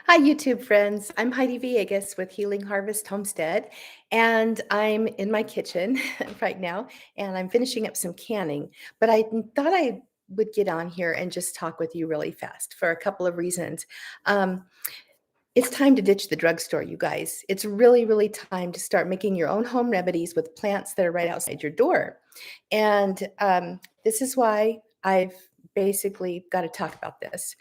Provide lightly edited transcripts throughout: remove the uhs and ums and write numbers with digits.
Hi, YouTube friends. I'm Heidi Villegas with Healing Harvest Homestead, and I'm in my kitchen right now, and I'm finishing up some canning. But thought I would get on here and just talk with you really fast for a couple of reasons. Um, it's time to ditch the drugstore, you guys. It's really, really time to start making your own home remedies with plants that are right outside your door. And this is why I've basically got to talk about this.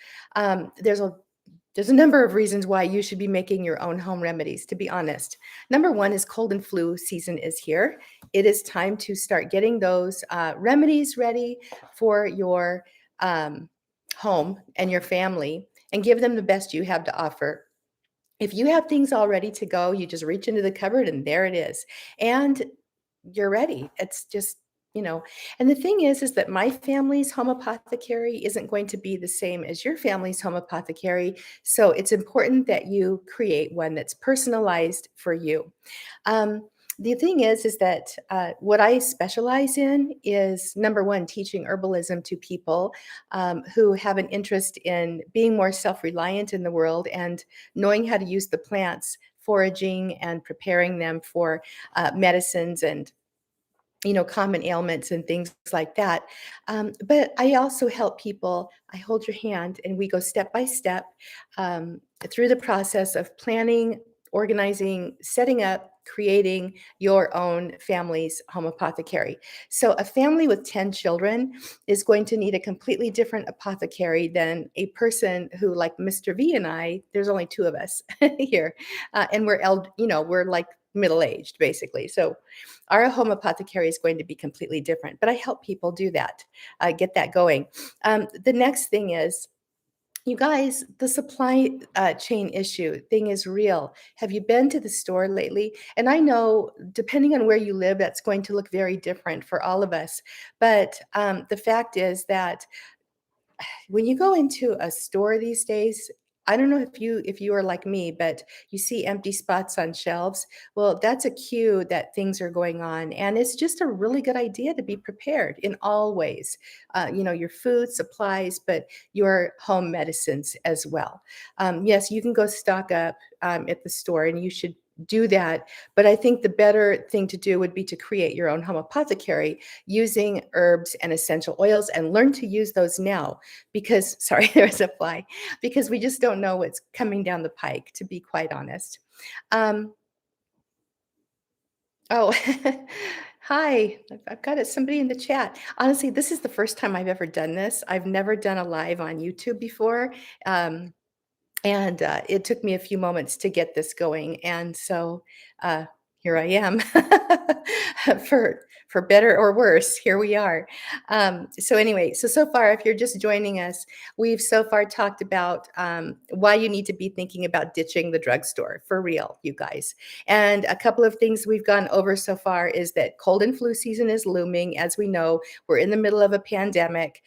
There's a number of reasons why you should be making your own home remedies, to be honest. Number one is cold and flu season is here. It is time to start getting those remedies ready for your um, home and your family and give them the best you have to offer. If you have things all ready to go, you just reach into the cupboard and there it is. And you're ready. It's just, and the thing is that my family's home apothecary isn't going to be the same as your family's home apothecary. So it's important that you create one that's personalized for you. Um, the thing is that what I specialize in is number one, teaching herbalism to people who have an interest in being more self-reliant in the world and knowing how to use the plants, foraging and preparing them for medicines and common ailments and things like that. But I also help people. I hold your hand and we go step by step through the process of planning, organizing, setting up, creating your own family's home apothecary. So a family with 10 children is going to need a completely different apothecary than a person who, like Mr. V and I, there's only two of us here. And we're like middle-aged basically. So our home apothecary is going to be completely different, but I help people do that, get that going. The next thing is, you guys, the supply chain issue thing is real. Have you been to the store lately? And I know, depending on where you live, that's going to look very different for all of us. But the fact is that when you go into a store these days, I don't know if you are like me, but you see empty spots on shelves. Well, that's a cue that things are going on, and it's just a really good idea to be prepared in all ways. Your food supplies, but your home medicines as well. Yes, you can go stock up at the store, and you should do that. But I think the better thing to do would be to create your own home apothecary using herbs and essential oils and learn to use those now because, sorry, there's a fly, because we just don't know what's coming down the pike, to be quite honest. Um, oh, hi, I've got somebody in the chat. Honestly, this is the first time I've ever done this. I've never done a live on YouTube before. Um, and it took me a few moments to get this going. And so uh, here I am. For better or worse, here we are. So anyway, so far, if you're just joining us, we've so far talked about why you need to be thinking about ditching the drugstore, for real, you guys. And a couple of things we've gone over so far is that cold and flu season is looming. As we know, we're in the middle of a pandemic.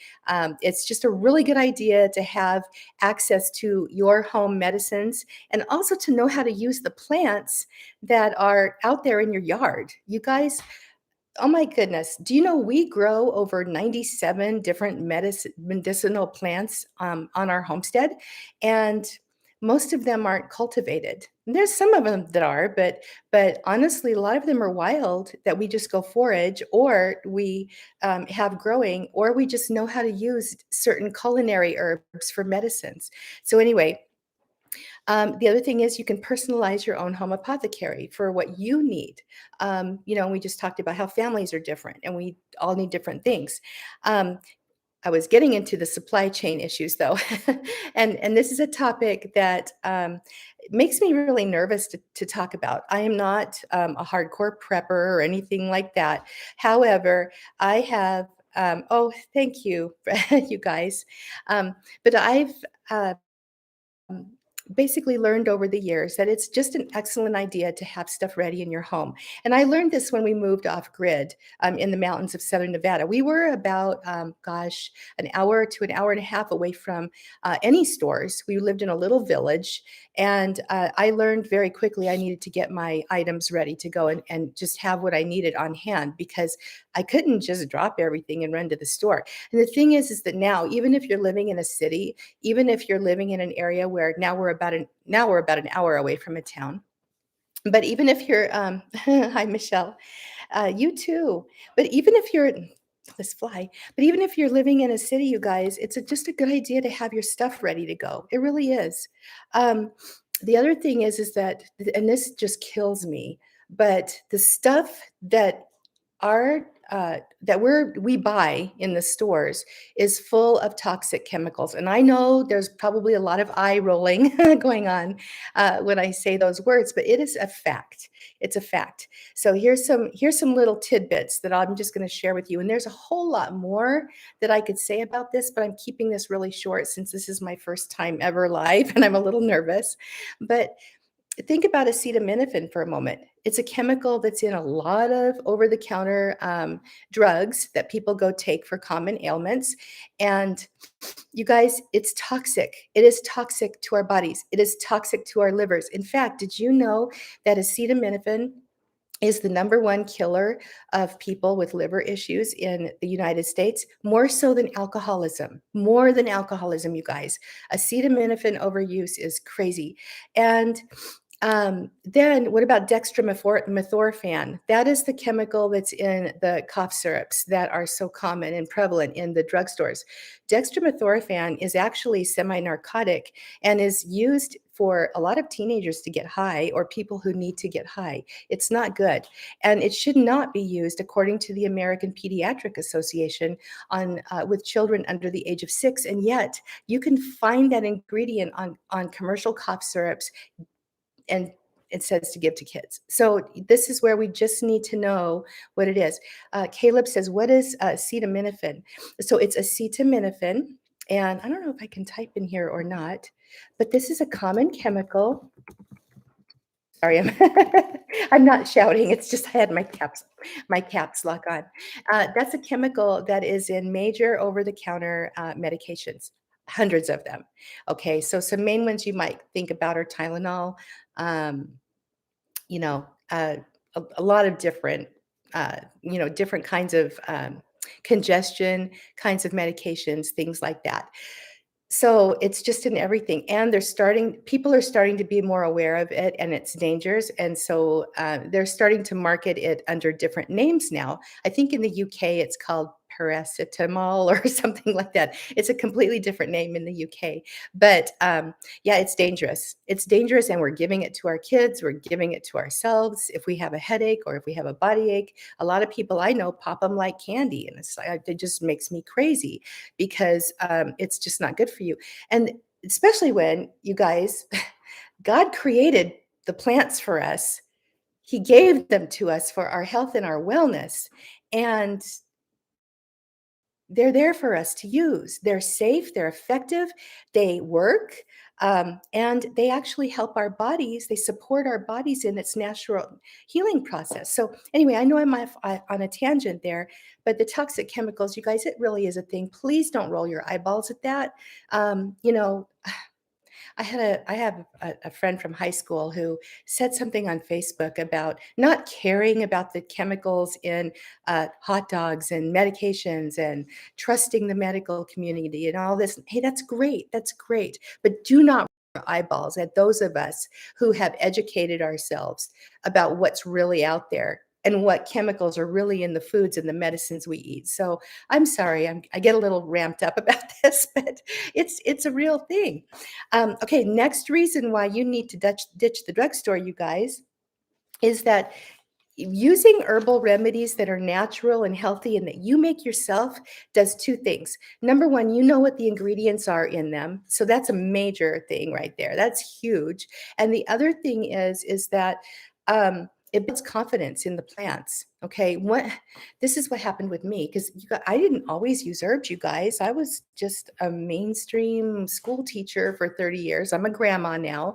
It's just a really good idea to have access to your home medicines and also to know how to use the plants that are out there in your yard. You guys, oh my goodness, do you know we grow over 97 different medicinal plants on our homestead? And most of them aren't cultivated. And there's some of them that are, but honestly, a lot of them are wild that we just go forage, or we have growing, or we just know how to use certain culinary herbs for medicines. So anyway, the other thing is you can personalize your own home apothecary for what you need. We just talked about how families are different and we all need different things. Um, I was getting into the supply chain issues though, and this is a topic that makes me really nervous to talk about. I am not a hardcore prepper or anything like that. However, I have. Oh, thank you, you guys. But I've um, basically learned over the years that it's just an excellent idea to have stuff ready in your home. And I learned this when we moved off grid in the mountains of Southern Nevada. We were about, an hour to an hour and a half away from any stores. We lived in a little village. And I learned very quickly I needed to get my items ready to go and just have what I needed on hand because I couldn't just drop everything and run to the store. And the thing is that now, even if you're living in a city, even if you're living in an area where now we're we're about an hour away from a town. But even if you're, hi, Michelle. You too. But even if you're this fly, but even if you're living in a city, you guys, it's just a good idea to have your stuff ready to go. It really is. Um, the other thing is that, and this just kills me, but the stuff that we buy in the stores is full of toxic chemicals. And I know there's probably a lot of eye rolling going on when I say those words, but it is a fact. It's a fact. So here's some little tidbits that I'm just going to share with you. And there's a whole lot more that I could say about this, but I'm keeping this really short since this is my first time ever live and I'm a little nervous. But think about acetaminophen for a moment. It's a chemical that's in a lot of over-the-counter drugs that people go take for common ailments. And you guys, it's toxic. It is toxic to our bodies. It is toxic to our livers. In fact, did you know that acetaminophen is the number one killer of people with liver issues in the United States, more so than alcoholism, more than alcoholism, you guys. Acetaminophen overuse is crazy. And then what about dextromethorphan? That is the chemical that's in the cough syrups that are so common and prevalent in the drugstores. Dextromethorphan is actually semi-narcotic and is used for a lot of teenagers to get high or people who need to get high. It's not good. And it should not be used, according to the American Pediatric Association, on with children under the age of 6. And yet you can find that ingredient on commercial cough syrups, and it says to give to kids. So this is where we just need to know what it is. Caleb says, what is acetaminophen? So it's acetaminophen. And I don't know if I can type in here or not, but this is a common chemical. Sorry, I'm not shouting. It's just I had my caps lock on. That's a chemical that is in major over-the-counter medications, hundreds of them. Okay, so some main ones you might think about are Tylenol, um, you know, a lot of different, different kinds of congestion kinds of medications, things like that. So it's just in everything, and people are starting to be more aware of it and its dangers, and so they're starting to market it under different names now. I think in the UK it's called paracetamol or something like that. It's a completely different name in the UK, but yeah, it's dangerous. It's dangerous, and we're giving it to our kids. We're giving it to ourselves. If we have a headache or if we have a body ache, a lot of people I know pop them like candy, and it just makes me crazy because it's just not good for you. And especially when you guys, God created the plants for us. He gave them to us for our health and our wellness. And they're there for us to use. They're safe, they're effective, they work, and they actually help our bodies. They support our bodies in its natural healing process. So, anyway, I know I'm on a tangent there, but the toxic chemicals, you guys, it really is a thing. Please don't roll your eyeballs at that. You know, I have a friend from high school who said something on Facebook about not caring about the chemicals in hot dogs and medications and trusting the medical community and all this. Hey, that's great. That's great. But do not roll your eyeballs at those of us who have educated ourselves about what's really out there and what chemicals are really in the foods and the medicines we eat. So I'm sorry, I get a little ramped up about this, but it's a real thing. Okay, next reason why you need to ditch the drugstore, you guys, is that using herbal remedies that are natural and healthy and that you make yourself does two things. Number one, you know what the ingredients are in them. So that's a major thing right there. That's huge. And the other thing is that it builds confidence in the plants. Okay, this is what happened with me because I didn't always use herbs, you guys. I was just a mainstream school teacher for 30 years. I'm a grandma now,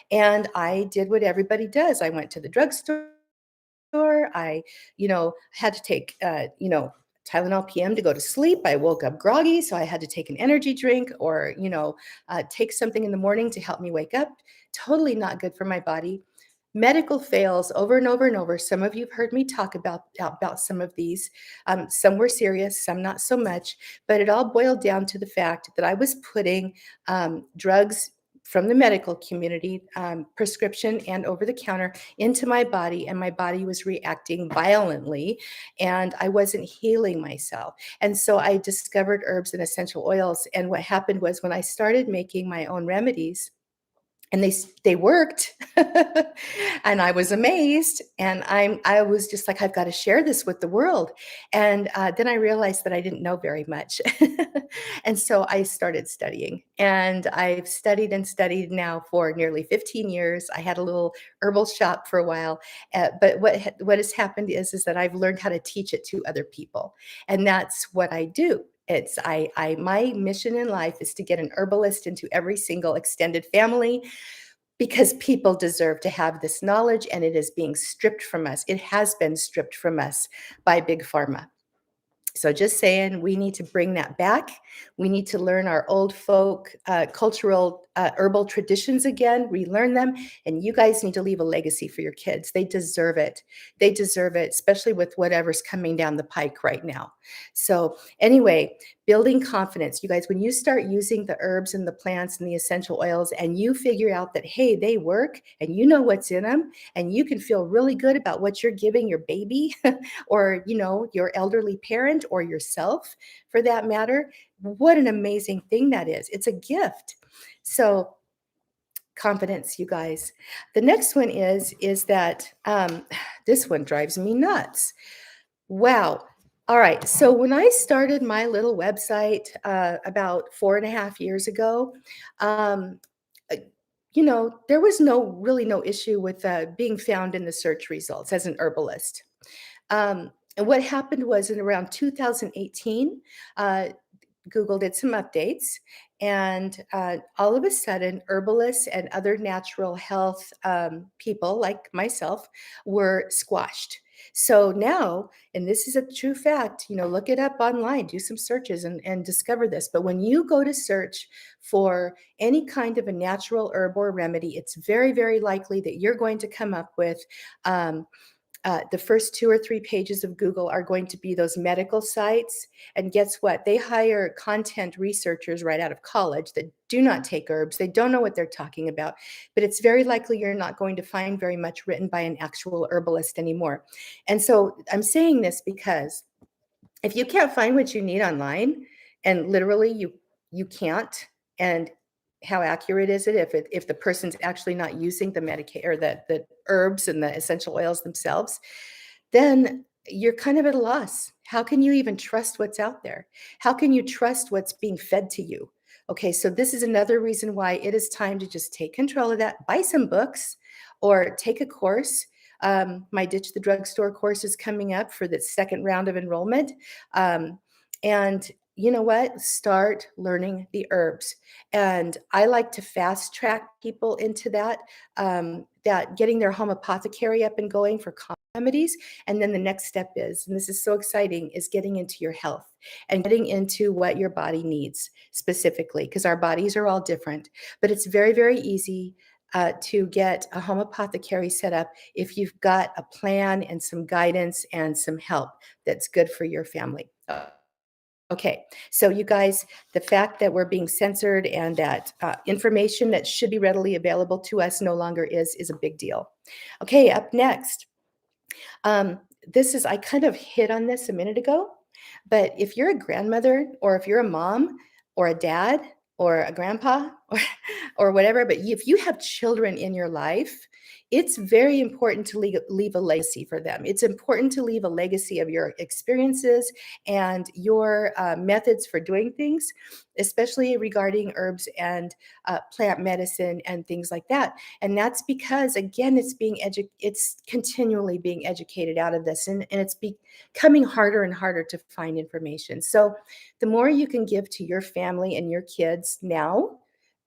and I did what everybody does. I went to the drugstore. I, had to take, Tylenol PM to go to sleep. I woke up groggy, so I had to take an energy drink or, take something in the morning to help me wake up. Totally not good for my body. Medical fails over and over and over. Some of you have heard me talk about some of these. Some were serious, some not so much, but it all boiled down to the fact that I was putting drugs from the medical community, prescription and over the counter, into my body, and my body was reacting violently, and I wasn't healing myself. And so I discovered herbs and essential oils. And what happened was when I started making my own remedies, and they worked, and I was amazed, and I was just like, I've got to share this with the world. And then I realized that I didn't know very much. And so I started studying, and I've studied and studied now for nearly 15 years. I had a little herbal shop for a while, but what has happened is that I've learned how to teach it to other people, and that's what I do. It's I my mission in life is to get an herbalist into every single extended family, because people deserve to have this knowledge, and it is being stripped from us. It has been stripped from us by big pharma. So just saying, we need to bring that back. We need to learn our old folk cultural herbal traditions again, relearn them. And you guys need to leave a legacy for your kids. They deserve it. They deserve it, especially with whatever's coming down the pike right now. So anyway, building confidence. You guys, when you start using the herbs and the plants and the essential oils, and you figure out that, hey, they work, and you know what's in them, and you can feel really good about what you're giving your baby or, your elderly parent, or yourself for that matter, what an amazing thing that is. It's a gift. So confidence, you guys. The next one is that this one drives me nuts. Wow. All right. So when I started my little website about 4.5 years ago, um, uh, there was no issue with being found in the search results as an herbalist. And what happened was in around 2018, uh, Google did some updates, and all of a sudden, herbalists and other natural health people like myself were squashed. So now, and this is a true fact, look it up online, do some searches and discover this. But when you go to search for any kind of a natural herb or remedy, it's very, very likely that you're going to come up with um, the first 2 or 3 pages of Google are going to be those medical sites. And guess what? They hire content researchers right out of college that do not take herbs. They don't know what they're talking about. But it's very likely you're not going to find very much written by an actual herbalist anymore. And so I'm saying this because if you can't find what you need online, and literally you can't, and how accurate is it if the person's actually not using the medication or the herbs and the essential oils themselves, then you're kind of at a loss. How can you even trust what's out there? How can you trust what's being fed to you? Okay, so this is another reason why it is time to just take control of that. Buy some books or take a course. My Ditch the Drugstore course is coming up for the second round of enrollment. And you know what? Start learning the herbs. And I like to fast track people into that getting their home apothecary up and going for common remedies. And then the next step is, and this is so exciting, is getting into your health and getting into what your body needs specifically, because our bodies are all different. But it's very, very easy to get a home apothecary set up if you've got a plan and some guidance and some help that's good for your family. Okay, so you guys, the fact that we're being censored and that information that should be readily available to us no longer is a big deal. Okay, up next. I kind of hit on this a minute ago, but if you're a grandmother, or if you're a mom or a dad or a grandpa or whatever, but if you have children in your life, it's very important to leave a legacy for them. It's important to leave a legacy of your experiences and your methods for doing things, especially regarding herbs and plant medicine and things like that. And that's because, again, it's continually being educated out of this, and it's becoming harder and harder to find information. So the more you can give to your family and your kids now,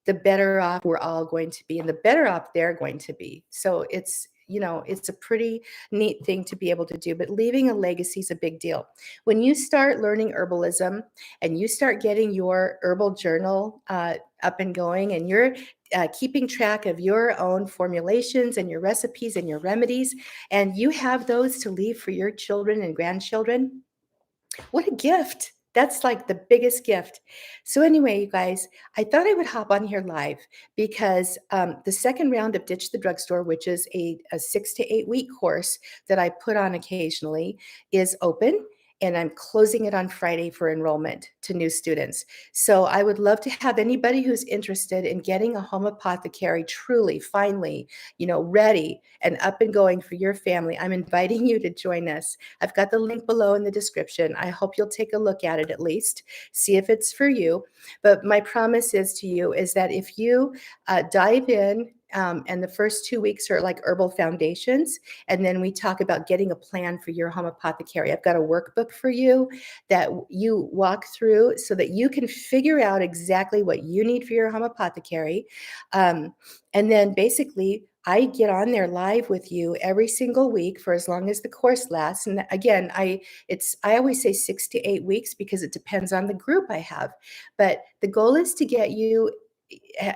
the better off we're all going to be, and the better off they're going to be. So it's a pretty neat thing to be able to do, but leaving a legacy is a big deal. When you start learning herbalism and you start getting your herbal journal up and going, and you're keeping track of your own formulations and your recipes and your remedies, and you have those to leave for your children and grandchildren, what a gift. That's like the biggest gift. So anyway, you guys, I thought I would hop on here live because the second round of Ditch the Drugstore, which is a 6 to 8 week course that I put on occasionally, is open. And I'm closing it on Friday for enrollment to new students. So I would love to have anybody who's interested in getting a home apothecary truly, finally, ready and up and going for your family. I'm inviting you to join us. I've got the link below in the description. I hope you'll take a look at it at least, see if it's for you. But my promise is to you is that if you dive in, and the first 2 weeks are like herbal foundations. And then we talk about getting a plan for your home apothecary. I've got a workbook for you that you walk through so that you can figure out exactly what you need for your home apothecary. And then basically, I get on there live with you every single week for as long as the course lasts. And again, I always say 6 to 8 weeks because it depends on the group I have. But the goal is to get you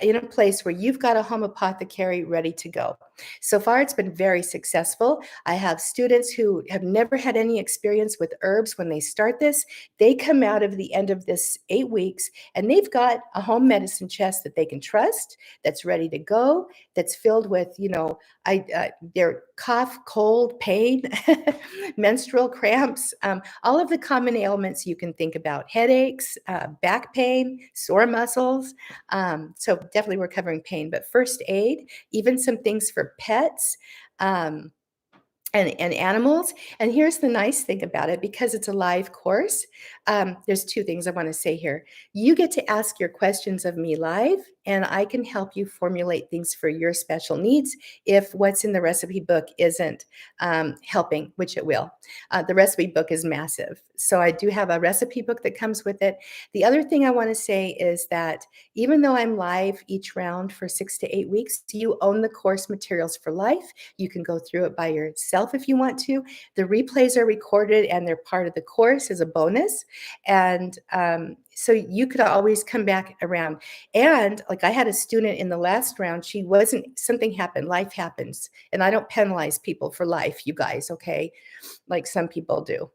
in a place where you've got a home apothecary ready to go. So far, it's been very successful. I have students who have never had any experience with herbs when they start this. They come out of the end of this 8 weeks and they've got a home medicine chest that they can trust, that's ready to go, that's filled with, their cough, cold, pain, menstrual cramps, all of the common ailments you can think about, headaches, back pain, sore muscles. So definitely we're covering pain, but first aid, even some things for pets. And animals. And here's the nice thing about it, because it's a live course, there's two things I want to say here. You get to ask your questions of me live, and I can help you formulate things for your special needs if what's in the recipe book isn't helping, which it will. The recipe book is massive. So I do have a recipe book that comes with it. The other thing I want to say is that even though I'm live each round for 6 to 8 weeks, you own the course materials for life. You can go through it by yourself if you want to. The replays are recorded and they're part of the course as a bonus. And so you could always come back around. And like I had a student in the last round, something happened, life happens. And I don't penalize people for life, you guys, okay? Like some people do.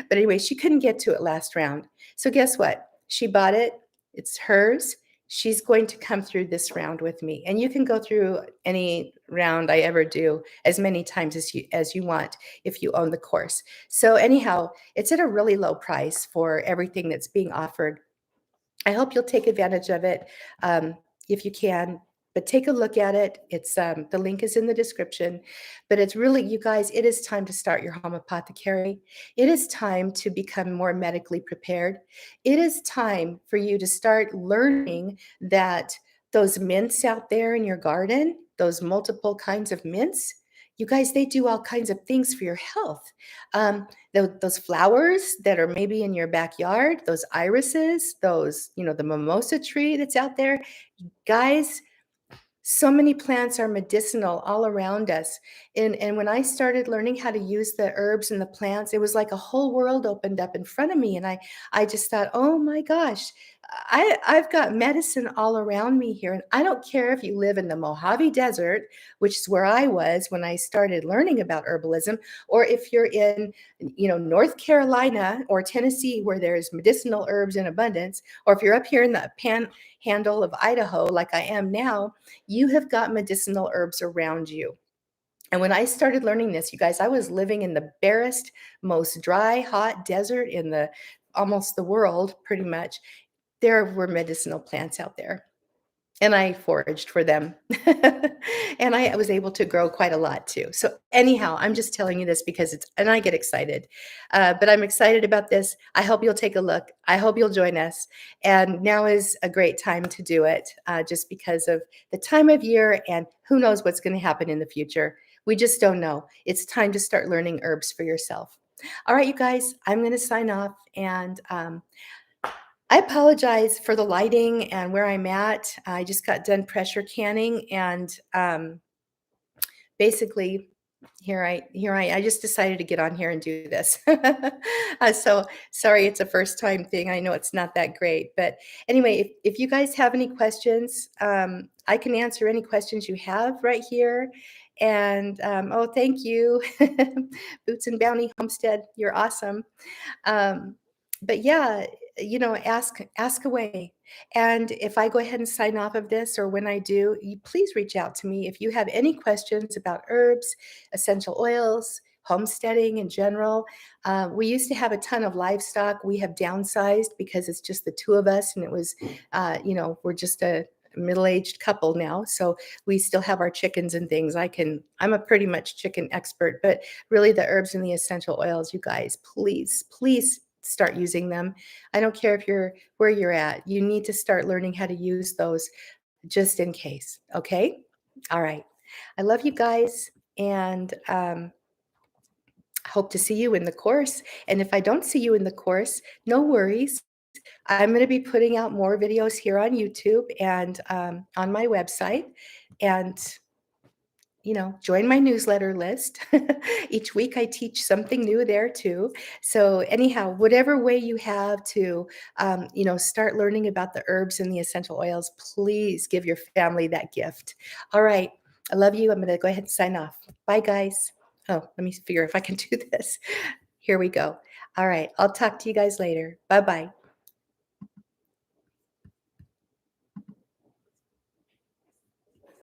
But anyway, she couldn't get to it last round. So guess what? She bought it. It's hers. She's going to come through this round with me. And you can go through any round I ever do as many times as you want if you own the course. So anyhow, it's at a really low price for everything that's being offered. I hope you'll take advantage of it if you can. But take a look at it. It's the link is in the description. But it's really, you guys, it is time to start your home apothecary. It is time to become more medically prepared. It is time for you to start learning that those mints out there in your garden, those multiple kinds of mints, you guys, they do all kinds of things for your health. Those flowers that are maybe in your backyard, those irises, the mimosa tree that's out there, guys, so many plants are medicinal all around us. And when I started learning how to use the herbs and the plants, it was like a whole world opened up in front of me. And I just thought, oh my gosh, I've got medicine all around me here. And I don't care if you live in the Mojave Desert, which is where I was when I started learning about herbalism, or if you're in, North Carolina or Tennessee, where there's medicinal herbs in abundance, or if you're up here in the panhandle of Idaho, like I am now, you have got medicinal herbs around you. And when I started learning this, you guys, I was living in the barest, most dry, hot desert in almost the world, pretty much. There were medicinal plants out there, and I foraged for them. And I was able to grow quite a lot too. So anyhow, I'm just telling you this because and I get excited. But I'm excited about this. I hope you'll take a look. I hope you'll join us. And now is a great time to do it, just because of the time of year and who knows what's going to happen in the future. We just don't know. It's time to start learning herbs for yourself. All right, you guys, I'm going to sign off, and I apologize for the lighting and where I'm at. I just got done pressure canning, and basically I just decided to get on here and do this. So sorry, it's a first time thing. I know it's not that great, but anyway, if you guys have any questions, I can answer any questions you have right here. And oh, thank you, Boots and Bounty Homestead. You're awesome. but yeah, ask away. And if I go ahead and sign off of this, or when I do, you please reach out to me if you have any questions about herbs, essential oils, homesteading in general. We used to have a ton of livestock. We have downsized because it's just the two of us, and it was, we're just a middle-aged couple now. So we still have our chickens and things. I'm a pretty much chicken expert, but really the herbs and the essential oils, you guys, please, please start using them. I don't care if you're where you're at. You need to start learning how to use those just in case. Okay? All right. I love you guys, and hope to see you in the course. And if I don't see you in the course, no worries. I'm going to be putting out more videos here on YouTube and on my website. And join my newsletter list. Each week I teach something new there too. So anyhow, whatever way you have to, start learning about the herbs and the essential oils, please give your family that gift. All right. I love you. I'm going to go ahead and sign off. Bye, guys. Oh, let me figure if I can do this. Here we go. All right. I'll talk to you guys later. Bye-bye.